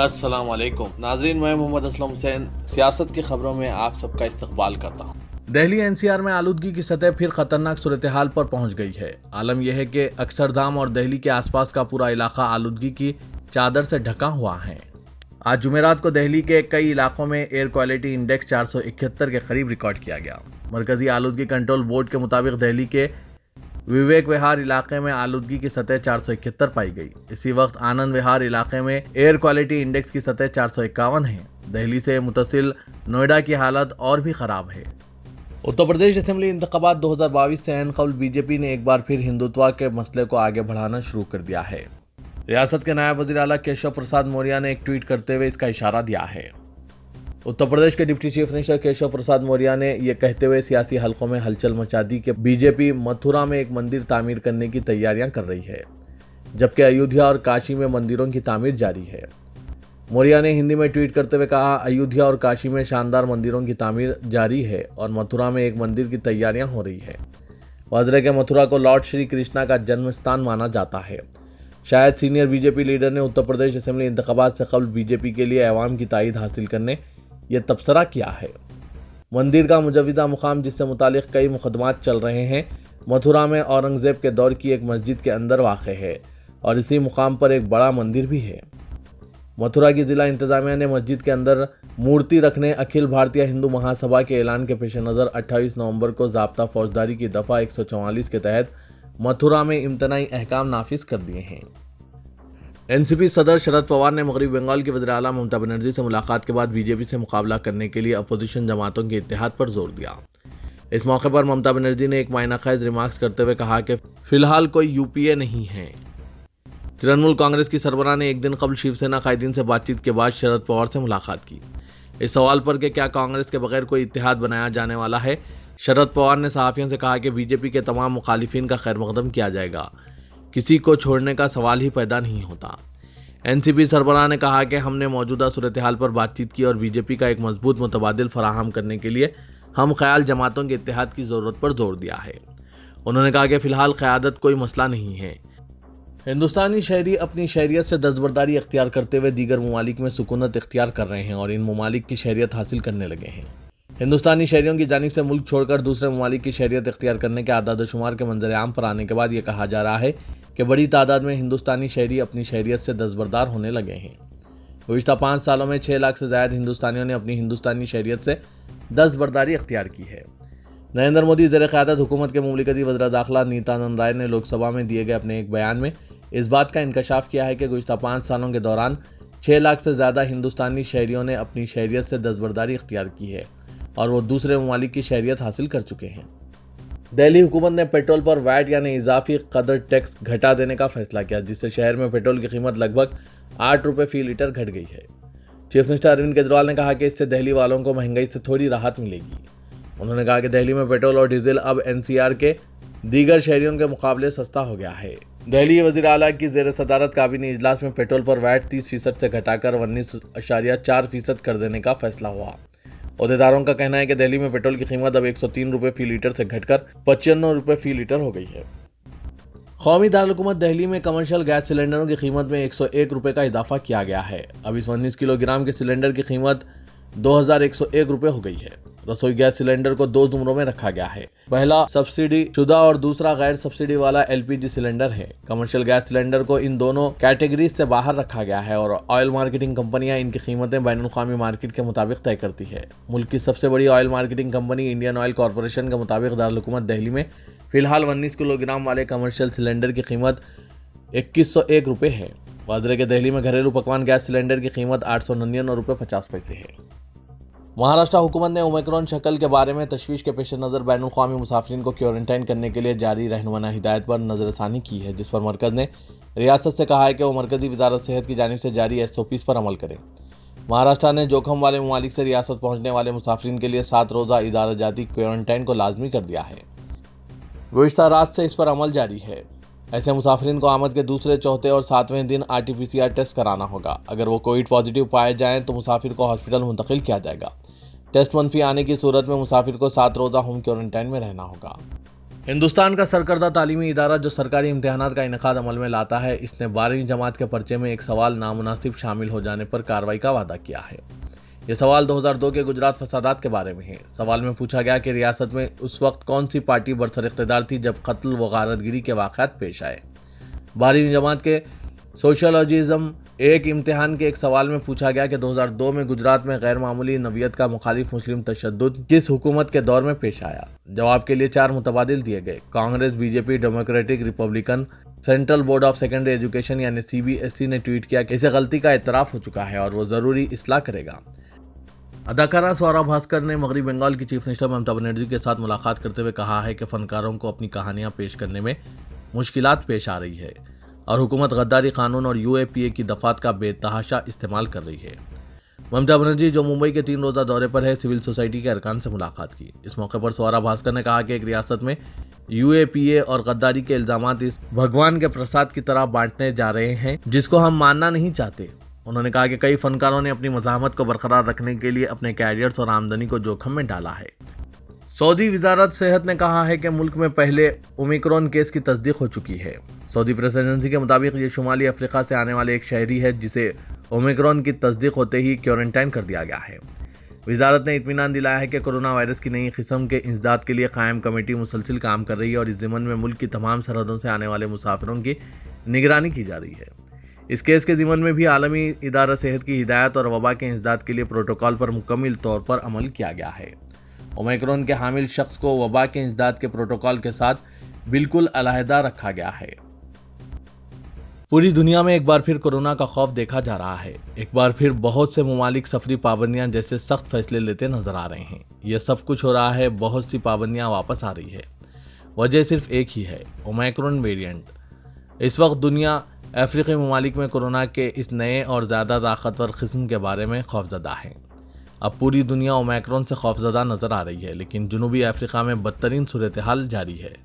السلام علیکم ناظرین، میں محمد اسلم حسین سیاست کی خبروں میں آپ سب کا استقبال کرتا ہوں۔ دہلی این سی آر میں آلودگی کی سطح پھر خطرناک صورتحال پر پہنچ گئی ہے۔ عالم یہ ہے کہ اکشردھام اور دہلی کے آس پاس کا پورا علاقہ آلودگی کی چادر سے ڈھکا ہوا ہے۔ آج جمعرات کو دہلی کے کئی علاقوں میں ایئر کوالٹی انڈیکس 471 کے قریب ریکارڈ کیا گیا۔ مرکزی آلودگی کنٹرول بورڈ کے مطابق دہلی کے وویک وہار علاقے میں آلودگی کی سطح 471 پائی گئی۔ اسی وقت آنند وہار علاقے میں ایئر کوالٹی انڈیکس کی سطح 451 ہے۔ دہلی سے متصل نوئیڈا کی حالت اور بھی خراب ہے۔ اتر پردیش اسمبلی انتخابات 2022 سے عین قبل بی جے پی نے ایک بار پھر ہندوتوا کے مسئلے کو آگے بڑھانا شروع کر دیا ہے۔ ریاست کے نائب وزیر اعلیٰ کیشو پرساد موریہ نے ایک ٹویٹ کرتے ہوئے اس کا اشارہ دیا ہے۔ اتر پردیش کے deputy chief minister Keshav Prasad Maurya نے یہ کہتے ہوئے سیاسی حلقوں میں ہلچل مچا دی کہ بی جے پی متھرا میں ایک مندر تعمیر کرنے کی تیاریاں کر رہی ہے، جبکہ ایودھیا اور کاشی میں مندروں کی تعمیر جاری ہے۔ موریہ نے ہندی میں ٹویٹ کرتے ہوئے کہا، ایودھیا اور کاشی میں شاندار مندروں کی تعمیر جاری ہے اور متھرا میں ایک مندر کی تیاریاں ہو رہی ہے۔ واضح ہے کہ متھرا کو لارڈ شری کرشنا کا جنم استھان مانا جاتا ہے۔ شاید senior B J P leader نے اتر پردیش اسمبلی انتخابات سے قبل بی جے پی کے لیے عوام کی تائید حاصل کرنے یہ تبصرہ کیا ہے۔ مندر کا مجوزہ مقام جس سے متعلق کئی مقدمات چل رہے ہیں، متھرا میں اورنگزیب کے دور کی ایک مسجد کے اندر واقع ہے اور اسی مقام پر ایک بڑا مندر بھی ہے۔ متھرا کی ضلع انتظامیہ نے مسجد کے اندر مورتی رکھنے اکھل بھارتیہ ہندو مہا سبھا کے اعلان کے پیش نظر 28 نومبر کو ضابطہ فوجداری کی دفعہ 144 کے تحت متھرا میں امتناعی احکام نافذ کر دیے ہیں۔ این سی پی صدر شرد پوار نے مغربی بنگال کی وزیر اعلیٰ ممتا بنرجی سے ملاقات کے بعد بی جے پی سے مقابلہ کرنے کے لیے اپوزیشن جماعتوں کے اتحاد پر زور دیا۔ اس موقع پر ممتا بنرجی نے ایک معنی خیز ریمارکس کرتے ہوئے کہا کہ فی الحال کوئی یو پی اے نہیں ہے۔ ترنمول کانگریس کی سربراہ نے ایک دن قبل شیو سینا قائدین سے بات چیت کے بعد شرد پوار سے ملاقات کی۔ اس سوال پر کہ کیا کانگریس کے بغیر کوئی اتحاد بنایا جانے والا ہے، شرد پوار نے صحافیوں سے کہا کہ بی جے پی کے تمام مخالفین کا خیر مقدم کیا جائے گا، کسی کو چھوڑنے کا سوال ہی پیدا نہیں ہوتا۔ این سی پی سربراہ نے کہا کہ ہم نے موجودہ صورتحال پر بات چیت کی اور بی جے پی کا ایک مضبوط متبادل فراہم کرنے کے لیے ہم خیال جماعتوں کے اتحاد کی ضرورت پر زور دیا ہے۔ انہوں نے کہا کہ فی الحال قیادت کوئی مسئلہ نہیں ہے۔ ہندوستانی شہری اپنی شہریت سے دستبرداری اختیار کرتے ہوئے دیگر ممالک میں سکونت اختیار کر رہے ہیں اور ان ممالک کی شہریت حاصل کرنے لگے ہیں۔ ہندوستانی شہریوں کی جانب سے ملک چھوڑ کر دوسرے ممالک کی شہریت اختیار کرنے کے اعداد و شمار کے منظر عام پر آنے کے بعد یہ کہا جا رہا ہے کہ بڑی تعداد میں ہندوستانی شہری اپنی شہریت سے دستبردار ہونے لگے ہیں۔ گزشتہ 5 سالوں میں 6 لاکھ سے زائد ہندوستانیوں نے اپنی ہندوستانی شہریت سے دستبرداری اختیار کی ہے۔ نریندر مودی زیر قیادت حکومت کے مملکتی وزیر داخلہ نیتیانند رائے نے لوک سبھا میں دیے گئے اپنے ایک بیان میں اس بات کا انکشاف کیا ہے کہ گزشتہ 5 سالوں کے دوران 6 لاکھ سے زیادہ ہندوستانی شہریوں نے اپنی شہریت سے دستبرداری اختیار کی ہے اور وہ دوسرے ممالک کی شہریت حاصل کر چکے ہیں۔ دہلی حکومت نے پیٹرول پر ویٹ یعنی اضافی قدر ٹیکس گھٹا دینے کا فیصلہ کیا، جس سے شہر میں پیٹرول کی قیمت لگ بھگ 8 روپے فی لیٹر گھٹ گئی ہے۔ چیف منسٹر اروند کیجریوال نے کہا کہ اس سے دہلی والوں کو مہنگائی سے تھوڑی راحت ملے گی۔ انہوں نے کہا کہ دہلی میں پیٹرول اور ڈیزل اب این سی آر کے دیگر شہریوں کے مقابلے سستا ہو گیا ہے۔ دہلی وزیر اعلیٰ کی زیر صدارت کابینی اجلاس میں پیٹرول پر ویٹ 30% سے گھٹا کر 19.4% کر دینے کا فیصلہ ہوا۔ عہدیداروں کا کہنا ہے کہ دہلی میں پیٹرول کی قیمت اب 103 روپے فی لیٹر سے گھٹ کر 95 روپے فی لیٹر ہو گئی ہے۔ قومی دارالحکومت دہلی میں کمرشل گیس سلنڈروں کی قیمت میں 101 روپے کا اضافہ کیا گیا ہے۔ اب اس 19 کلو گرام کے سلنڈر کی قیمت 2101 روپے ہو گئی ہے۔ رسوئی گیس سلنڈر کو 2 زمروں میں رکھا گیا ہے۔ پہلا سبسڈی شدہ اور دوسرا غیر سبسڈی والا ایل پی جی سلنڈر ہے۔ کمرشل گیس سلنڈر کو ان دونوں کیٹیگریز سے باہر رکھا گیا ہے اور آئل مارکیٹنگ کمپنیاں ان کی قیمتیں بین الاقوامی مارکیٹ کے مطابق طے کرتی ہے۔ ملک کی سب سے بڑی oil marketing company Indian oil corporation کے مطابق دارالحکومت دہلی میں فی الحال 19 کلو گرام والے کمرشل سلنڈر کی قیمت 2101 روپے ہے۔ واضح ہے کہ دہلی میں گھریلو پکوان گیس سلنڈر کی قیمت 899 روپے 50 پیسے ہے۔ مہاراشٹر حکومت نے اومیکرون شکل کے بارے میں تشویش کے پیش نظر بین الاقوامی مسافرین کو کوارنٹائن کرنے کے لیے جاری رہنما ہدایت پر نظر ثانی کی ہے، جس پر مرکز نے ریاست سے کہا ہے کہ وہ مرکزی وزارت صحت کی جانب سے جاری ایس او پیز پر عمل کرے۔ مہاراشٹر نے جوخم والے ممالک سے ریاست پہنچنے والے مسافرین کے لیے 7 روزہ ادارہ جاتی کوارنٹائن کو لازمی کر دیا ہے۔ گزشتہ رات سے اس پر عمل جاری ہے۔ ایسے مسافرین کو آمد کے دوسرے، چوتھے اور 7ویں دن R T P C R test کرانا ہوگا۔ اگر وہ کووڈ پازیٹیو پائے جائیں تو مسافر کو ہاسپٹل منتقل کیا جائے گا۔ ٹیسٹ منفی آنے کی صورت میں مسافر کو 7 روزہ ہوم کوارنٹائن میں رہنا ہوگا۔ हिंदुस्तान का सरकर्दा तालीमी इदारा जो सरकारी इम्तिहानात का इनेकाद अमल में लाता है, इसने 12वीं जमात के पर्चे में एक सवाल नामुनासिब शामिल हो जाने पर कार्रवाई का वादा किया है। यह सवाल 2002 के गुजरात फसादात के बारे में है। सवाल में पूछा गया कि रियासत में उस वक्त कौन सी पार्टी बरसर इख्तिदार थी जब कत्ल व गारतगिरी के वाक़यात पेश आए। 12वीं जमात के सोशलॉजिज्म एक इम्तिहान के एक सवाल में पूछा गया कि 2002 में गुजरात में गैर मामूली नवियत का मुखालिफ मुस्लिम तशद्दुद किस हुकूमत के दौर में पेश आया। जवाब के लिए 4 मुतबादिल दिए गए। Congress, BJP, democratic Republican. Central board of secondary education यानी CBSE ने ट्वीट किया कि इसे गलती का इतराफ़ हो चुका है और वो ज़रूरी इस्लाह करेगा। अदाकारा स्वरा भास्कर ने मगरबी बंगाल की चीफ मिनिस्टर ममता बनर्जी के साथ मुलाकात करते हुए कहा है कि फनकारों को अपनी कहानियां पेश करने में मुश्किलात पेश आ रही है और हुकूमत गद्दारी कानून और UAPA की दफात का बेतहाशा इस्तेमाल कर रही है। ममता बनर्जी जो मुंबई के 3 रोज़ा दौरे पर है, सिविल सोसाइटी के अरकान से मुलाकात की। इस मौके पर स्वरा भास्कर ने कहा कि एक रियासत में UAPA और गद्दारी के इल्जामात इस भगवान के प्रसाद की तरह बांटने जा रहे हैं जिसको हम मानना नहीं चाहते। उन्होंने कहा कि कई फनकारों ने अपनी मज़ाहमत को बरकरार रखने के लिए अपने कैरियर्स और आमदनी को जोखिम में डाला है। सऊदी वजारत सेहत ने कहा है कि मुल्क में पहले ओमिक्रॉन केस की तस्दीक हो चुकी है। सऊदी प्रेस एजेंसी के मुताबिक ये शुमाली अफ्रीका से आने वाले एक शहरी है जिसे ओमिक्रॉन की तस्दीक होते ही क्वारंटाइन कर दिया गया है। वजारत ने इत्मीनान दिलाया है कि कोरोना वायरस की नई किस्म के इंसदाद के लिए कायम कमेटी मुसलसिल काम कर रही है और इस ज़िम्मन में मुल्क की तमाम सरहदों से आने वाले मुसाफिरों की निगरानी की जा रही है। इस केस के ज़िम्मन में भी आलमी इदारा सेहत की हिदायत और वबा के इंसदाद के लिए प्रोटोकॉल पर मुकम्मल तौर पर अमल किया गया है। ओमिक्रॉन के हामिल शख्स को वबा के इंसदाद के प्रोटोकॉल के साथ बिल्कुल अलहदा रखा गया है। पूरी दुनिया में एक बार फिर कोरोना का खौफ देखा जा रहा है। एक बार फिर बहुत से ममालिक सफरी पाबंदियां जैसे सख्त फैसले लेते नजर आ रहे हैं। यह सब कुछ हो रहा है, बहुत सी पाबंदियां वापस आ रही है। वजह सिर्फ एक ही है, ओमिक्रॉन वेरिएंट। इस वक्त दुनिया अफ्रीकी ममालिक में कोरोना के इस नए और ज़्यादा ताकतवर किस्म के बारे में खौफजदा है। अब पूरी दुनिया ओमिक्रॉन से खौफजदा नजर आ रही है, लेकिन जनूबी अफ्रीका में बदतरीन सूरत हाल जारी है।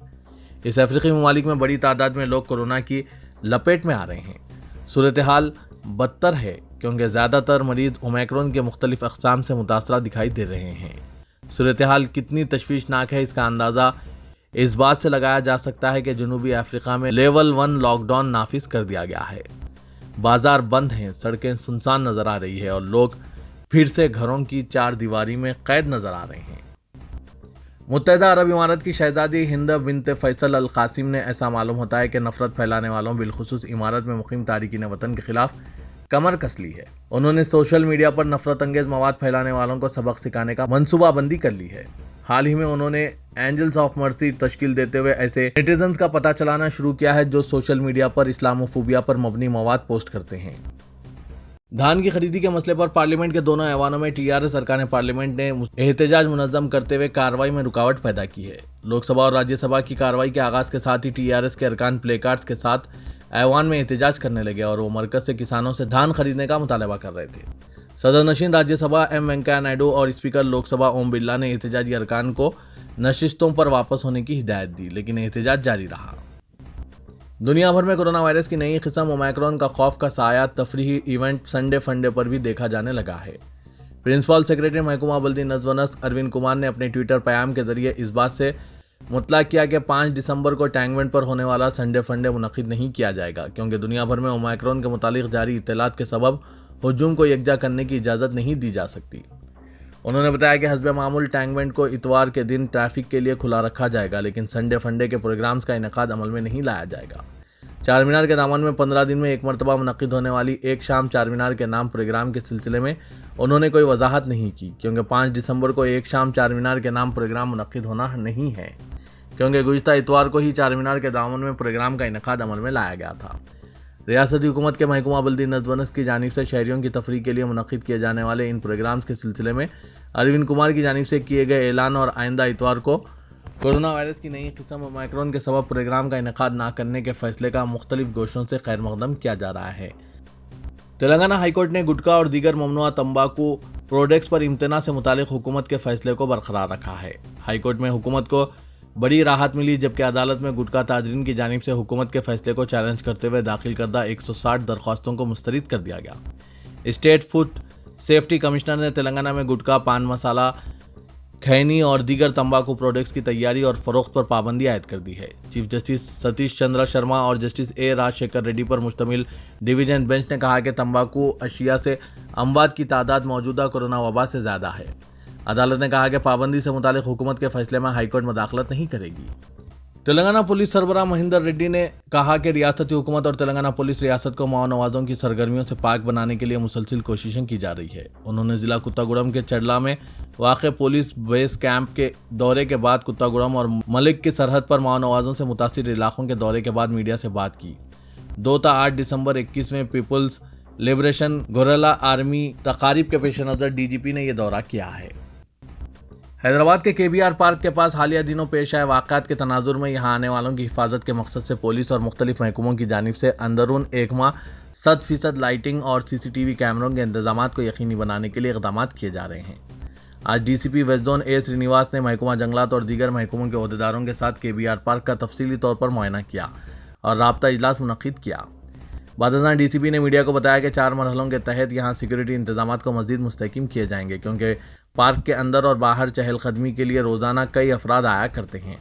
इस अफ्रीकी ममालिक में बड़ी तादाद में लोग कोरोना की लपेट में आ रहे हैं। सूरत हाल बदतर है क्योंकि ज़्यादातर मरीज ओमिक्रॉन के मुख्तलिफ अक़साम से मुतासरा दिखाई दे रहे हैं। सूरत हाल कितनी तशवीशनाक है इसका अंदाज़ा इस बात से लगाया जा सकता है कि जनूबी अफ्रीका में लेवल 1 लॉकडाउन नाफिज कर दिया गया है। बाजार बंद हैं, सड़कें सुनसान नज़र आ रही है और लोग फिर से घरों की 4 दीवारी में कैद नज़र आ रहे हैं। मुत्तहिदा अरब इमारात की शहजादी हिंद बिनत फैसल अल कासिम ने ऐसा मालूम होता है कि नफरत फैलाने वालों बिलखुसूस इमारत में मुकीम तारिकीन वतन के खिलाफ कमर कस ली है। उन्होंने सोशल मीडिया पर नफरत अंगेज मवाद फैलाने वालों को सबक सिखाने का मनसूबाबंदी कर ली है। हाल ही में उन्होंने एंजल्स ऑफ मर्सी तश्कील देते हुए ऐसे नेटिजन्स का पता चलाना शुरू किया है जो सोशल मीडिया पर इस्लामोफोबिया पर मबनी मवाद पोस्ट करते हैं। धान की खरीदी के मसले पर पार्लियामेंट के दोनों ऐवानों में TRS सरकार पार्लियामेंट ने एहतजाज मुनज़्ज़म करते हुए कार्रवाई में रुकावट पैदा की है। लोकसभा और राज्यसभा की कार्रवाई के आगाज़ के साथ ही TRS के अरकान प्ले कार्ड्स के साथ ऐवान में एहतजाज करने लगे और वो मरकज़ से किसानों से धान खरीदने का मुतालबा कर रहे थे। सदर नशीन राज्यसभा M वेंकैया नायडू और स्पीकर लोकसभा ओम बिरला ने एहतजाजी अरकान को नशिस्तों पर वापस होने की हिदायत दी, लेकिन एहतजाज जारी रहा। दुनिया भर में कोरोना वायरस की नई किस्म ओमिक्रॉन का खौफ का साया तफरीही इवेंट संडे फंडे पर भी देखा जाने लगा है। प्रिंसिपल सेक्रेटरी महकमा बल्दी नज़्म व नस्क अरविंद कुमार ने अपने ट्विटर पैगाम के जरिए इस बात से मुतला किया कि 5 दिसंबर को टैंकबंड पर होने वाला संडे फंडे मुनक़िद नहीं किया जाएगा क्योंकि दुनिया भर में ओमिक्रॉन के मुतालिक जारी इत्तलात के सबब हुजूम को यकजा करने की इजाज़त नहीं दी जा सकती। उन्होंने बताया कि हस्ब मामूल टैंकबंड को इतवार के दिन ट्रैफिक के लिए खुला रखा जाएगा, लेकिन संडे फंडे के प्रोग्राम्स का इनेकाद अमल में नहीं लाया जाएगा। चार मीनार के दामन में 15 दिन में एक मरतबा मुनक़िद होने वाली एक शाम चार मीनार के नाम प्रोग्राम के सिलसिले में उन्होंने कोई वजाहत नहीं की क्योंकि 5 दिसंबर को एक शाम चार मीनार के नाम प्रोग्राम मुनक़िद होना नहीं है, क्योंकि गुज़िश्ता इतवार को ही चार मीनार के दामन में प्रोग्राम का इनेकाद अमल में लाया गया था। रियासती हुकूमत के महकमा बल्दी नज़्म व नस्क की जानिब से शहरियों की तफरीह के लिए मुनक़िद किए जाने वाले इन प्रोग्राम्स के सिलसिले में अरविंद कुमार की जानिब से किए गए ऐलान और आइंदा इतवार को कोरोना वायरस की नई किस्म ओमिक्रॉन के सबब प्रोग्राम का इनेकाद ना करने के फैसले का मुख्तलिफ गोशों से खैर मकदम किया जा रहा है। तेलंगाना हाईकोर्ट ने गुटखा और दीगर ममनुआ तंबाकू प्रोडक्ट्स पर इम्तना से मुतालिक हुकूमत के फैसले को बरकरार रखा है। हाईकोर्ट में हुकूमत को बड़ी राहत मिली, जबकि अदालत में गुटखा ताजरीन की जानिब से हुकूमत के फैसले को चैलेंज करते हुए दाखिल करदा 160 दरख्वास्तों को मुस्तरद कर दिया गया। स्टेट फूड सेफ्टी कमिश्नर ने तेलंगाना में गुटखा, पान मसाला, खैनी और दीगर तंबाकू प्रोडक्ट्स की तैयारी और फरोख्त पर पाबंदी आयद कर दी है। चीफ जस्टिस सतीश चंद्र शर्मा और जस्टिस ए राजशेखर रेड्डी पर मुश्तमिल डिवीजन बेंच ने कहा कि तंबाकू अशिया से अमवात की तादाद मौजूदा कोरोना वबा से ज़्यादा है। अदालत ने कहा कि पाबंदी से मुतालिक हुकूमत के फैसले में हाईकोर्ट मुदाखलत नहीं करेगी। तेलंगाना पुलिस सरबराह महिंदर रेड्डी ने कहा कि रियासती हुकूमत और तेलंगाना पुलिस रियासत को माओ नवाजों की सरगर्मियों से पाक बनाने के लिए मुसलसिल कोशिशें की जा रही है। उन्होंने जिला कुत्तागुड़म के चडला में वाक़ पुलिस बेस कैंप के दौरे के बाद कुत्तागुड़म और मलिक की सरहद पर माओ नवाजों से मुतासिर इलाकों के दौरे के बाद मीडिया से बात की। 2 ta 8 दिसंबर 21 में पीपुल्स लिबरेशन गोरेला आर्मी तकारीब के पेश नज़र डीजीपी ने यह दौरा किया है। हैदराबाद के केबीआर पार्क के पास हालिया दिनों पेश आए वाक़यात के तनाजुर में यहाँ आने वालों की हिफाजत के मकसद से पुलिस और मुख्तलिफ महकमों की जानिब से अंदरून एक माह 100% लाइटिंग और सीसीटीवी कैमरों के इंतजाम को यकीनी बनाने के लिए इक़दाम किए जा रहे हैं। आज DCP west zone A Srinivas ने महकमा जंगलात और दीगर महकमों के अहदेदारों के साथ केबीआर पार्क का तफसीली तौर पर मुआयना किया और राब्ता इजलास मुनक़िद किया। बादशाह डीसीपी ने मीडिया को बताया कि 4 मरहलों के तहत यहाँ सिक्योरिटी इंतजाम को मज़ीद मुस्तहकम किए जाएंगे, क्योंकि पार्क के अंदर और बाहर चहलकदमी के लिए रोज़ाना कई अफराद आया करते हैं।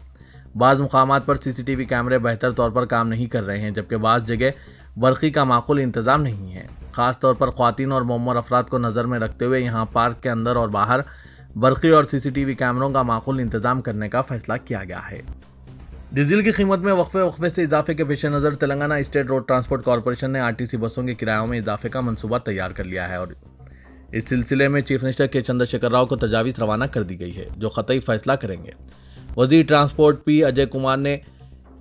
बाज़ मुकामात पर सीसीटीवी कैमरे बेहतर तौर पर काम नहीं कर रहे हैं, जबकि बाज़ जगह बरक़ी का माकूल इंतज़ाम नहीं है। ख़ास तौर पर ख़वातीन और मुअम्मर अफराद को नज़र में रखते हुए यहाँ पार्क के अंदर और बाहर बरक़ी और सीसीटीवी कैमरों का माकूल इंतज़ाम करने का फ़ैसला किया गया है। डीजल की कीमत में वक्फे से इजाफे के पेश नज़र Telangana state road transport corporation ने आरटीसी बसों के किरायों में इजाफे का मनसूबा तैयार कर लिया है और इस सिलसिले में चीफ मिनिस्टर के चंद्रशेखर राव को तजावीज़ रवाना कर दी गई है, जो क़तई फैसला करेंगे। वज़ीर ट्रांसपोर्ट पी अजय कुमार ने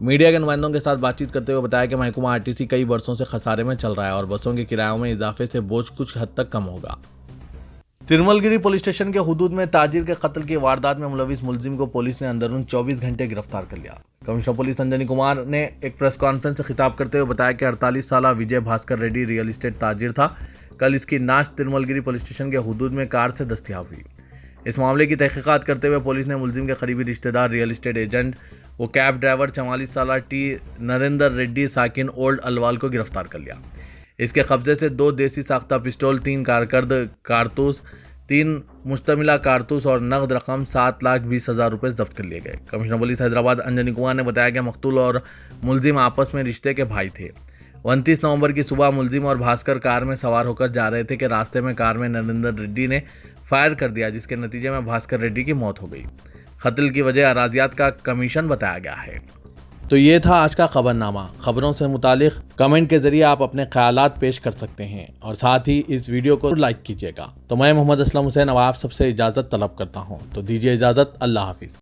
मीडिया के नुमाइंदों के साथ बातचीत करते हुए बताया कि महकमा आरटीसी कई बरसों से खसारे में चल रहा है और बसों के किरायों में इजाफे से बोझ कुछ हद तक कम होगा। तिरुमलगिरी पुलिस स्टेशन के हुदूद में ताजिर के कत्ल की वारदात में मुलविस मुलजिम को पुलिस ने अंदरून 24 घंटे गिरफ्तार कर लिया। कमिश्नर पुलिस अंजनी कुमार ने एक प्रेस कॉन्फ्रेंस से खिताब करते हुए बताया कि 48 साला विजय भास्कर रेड्डी रियल इस्टेट ताजिर था। कल इसकी नाश तिरुमलगिरी पुलिस स्टेशन के हुदूद में कार से दस्तयाब हुई। इस मामले की तहकीकात करते हुए पुलिस ने मुलजिम के करीबी रिश्तेदार रियल इस्टेट एजेंट व कैब ड्राइवर 44 साला टी नरेंद्र रेड्डी साकिन ओल्ड अलवाल को गिरफ्तार कर लिया। इसके कब्जे से 2 देसी साख्ता पिस्टल, 3 कारकर्द कारतूस, 3 मुश्तमिला कारतूस और नगद रकम 7,20,000 रुपये जब्त कर लिए गए। कमिश्नर पुलिस हैदराबाद अंजनी कुमार ने बताया कि मकतूल और मुलजिम आपस में रिश्ते के भाई थे। 29 नवंबर की सुबह मुलजिम और भास्कर कार में सवार होकर जा रहे थे कि रास्ते में कार में नरेंद्र रेड्डी ने फायर कर दिया, जिसके नतीजे में भास्कर रेड्डी की मौत हो गई। कत्ल की वजह अराजियात का कमीशन बताया गया है। तो ये था आज का खबरनामा। खबरों से मुतालिक कमेंट के जरिए आप अपने ख्यालात पेश कर सकते हैं और साथ ही इस वीडियो को लाइक कीजिएगा। तो मैं मोहम्मद असलम हुसैन अब आप सबसे इजाज़त तलब करता हूँ, तो दीजिए इजाज़त। अल्लाह हाफिज़।